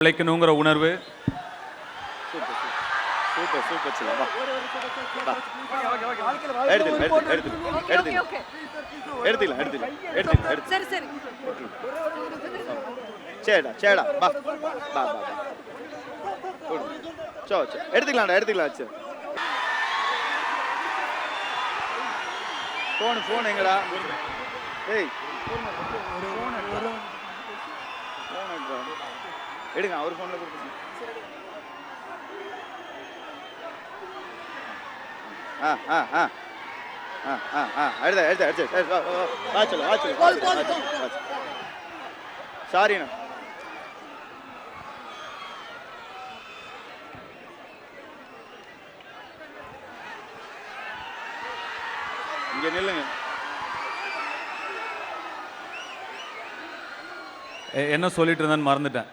உழைக்கணுங்கிற உணர்வு. Super super சில வா எடுத்துக்கலாம் சரி சரி சேடா வா வா வா சோ எடுத்துக்கலாம் சரி போன் எங்கடா ஏய் எடுங்க அவர் போன்ல கொடுங்க சாரிண்ணா இங்க நில்லுங்க. என்ன சொல்லிட்டு இருந்தேன்னு மறந்துட்டேன்.